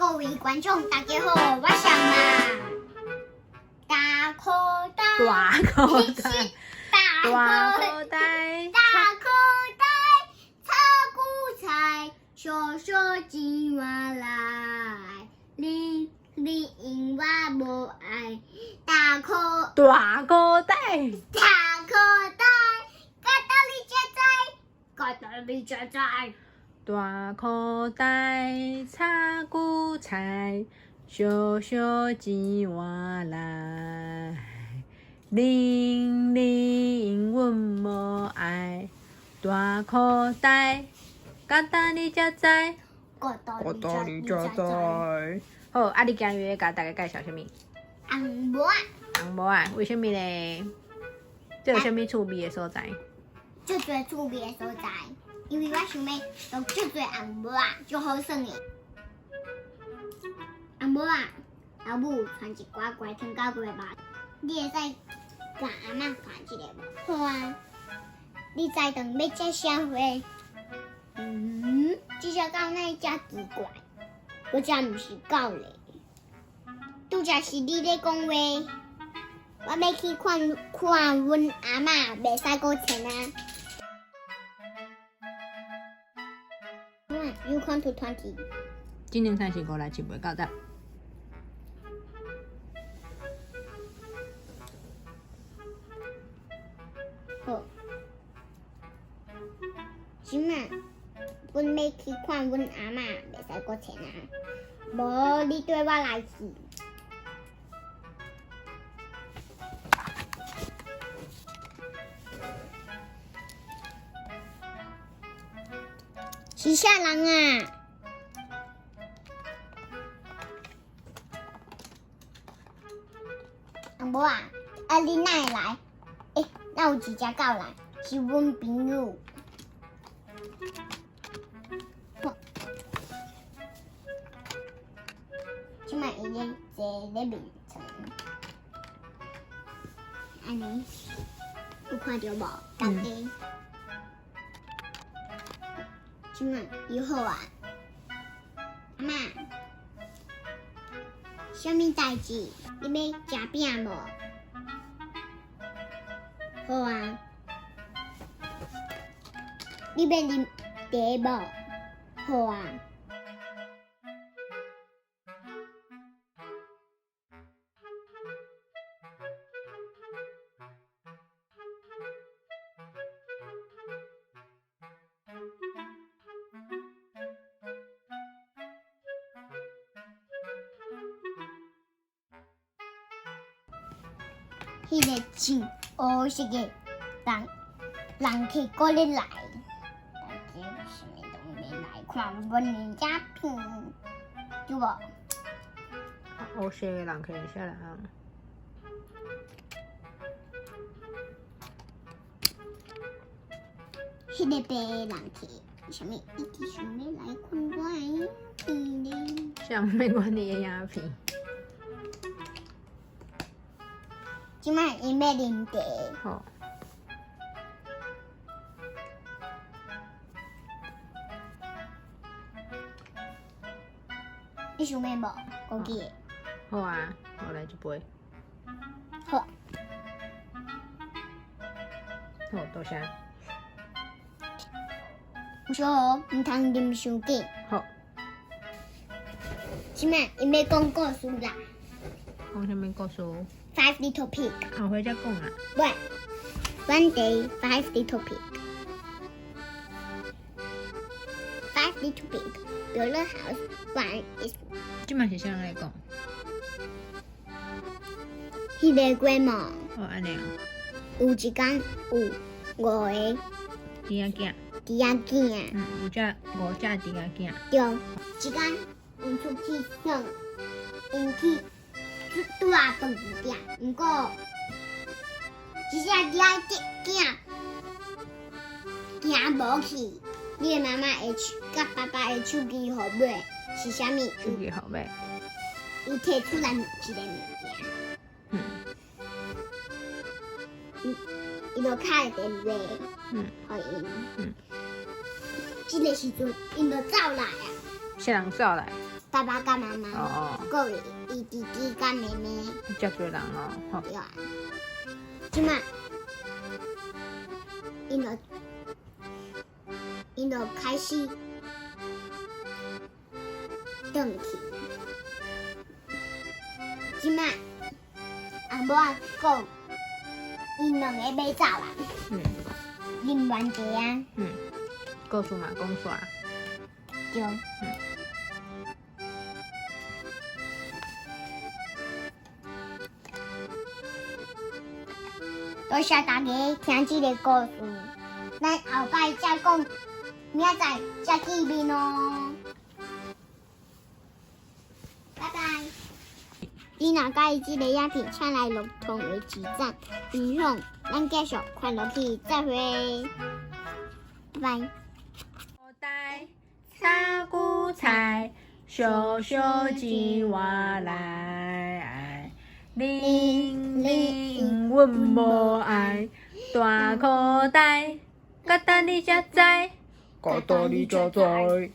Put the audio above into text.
各位观众，大家好，我是嘛。大口袋，大口袋，大大口口袋，大口袋，插韭菜，小小金碗来，零零我无爱。大口大口袋，大口袋，嘎达里加在，嘎达里加在。大口袋，插韭菜，小小钱换来，零零阮无爱。大口袋，嘎达你才知，嘎达嘎达里你才知。好，啊，你今日甲大家介绍啥物？红帽啊，红帽啊？为什么咧？这有啥物趣味的所在？足多趣味的所在，因为我想要用足多红帽啊，就好耍的。红帽啊，老母传一寡乖听到过吧？你会使甲阿嬷传一个无？好啊。你知当要食啥货？这只狗哪会遮奇怪？嗰只毋是狗咧，拄则是你咧讲话。我要去看阮阿嬷，袂使搁钱啊。You count to 20。今年开始过来就袂到得。好。今仔阮要去看阮阿嬷，袂使搁钱啊。无你对我来去。是啥人啊？红帽啊，你哪会来？哪有一只狗来？是阮朋友。即摆伊咧坐咧眠床，安尼有看到无？大家。即摆以后啊，阿嬷，啥物代志？你要食饼无？好啊。你要啉茶无？好啊。迄个真乌色个人客过咧来，大家有啥物拢要来看阮的影片，对无？乌色的人客是啥人啊？迄个白的人客，啥物一直想要来看我的影片咧？想要管你的影片？即摆伊要啉茶。好。你想要无？枸杞的。好啊，我来一杯。好。好，多谢。有小号，毋通啉伤紧。好。即摆伊要讲故事啦。讲啥物故事？Five little pig。后回再讲啦。喂 ，One day, five little pig. Five little pig build a house. One is 即摆是啥人来讲？迄个龟毛。哦，安尼啊。有一天有5个猪仔囝。猪仔囝。有只5只猪仔囝。对，一天因出去耍，因去拄啊饭店，毋过一只猪仔囝行无去。你的妈妈会甲爸爸的手机号码是啥物？手机号码。伊摕出来一个物件。伊就敲一个话，互因。这个时阵，因就走来啊。啥人走来？爸爸跟妈妈，哦还有伊弟弟跟妹妹，遮多人哦，吼，对啊。即马，因就开始转去。即马阿母啊讲，因两个要走啦，嗯啉完茶啊，嗯，告诉嘛，讲煞，就。多谢大家听这个故事，咱后摆再讲，明仔载再见面哦，拜拜。你若介意这个影片，请来录同为集赞分享，咱继续看落去，再会，拜拜。口袋三菇菜，小小钱我来，零零阮无爱，大口袋，甲等你才知，甲等你才知。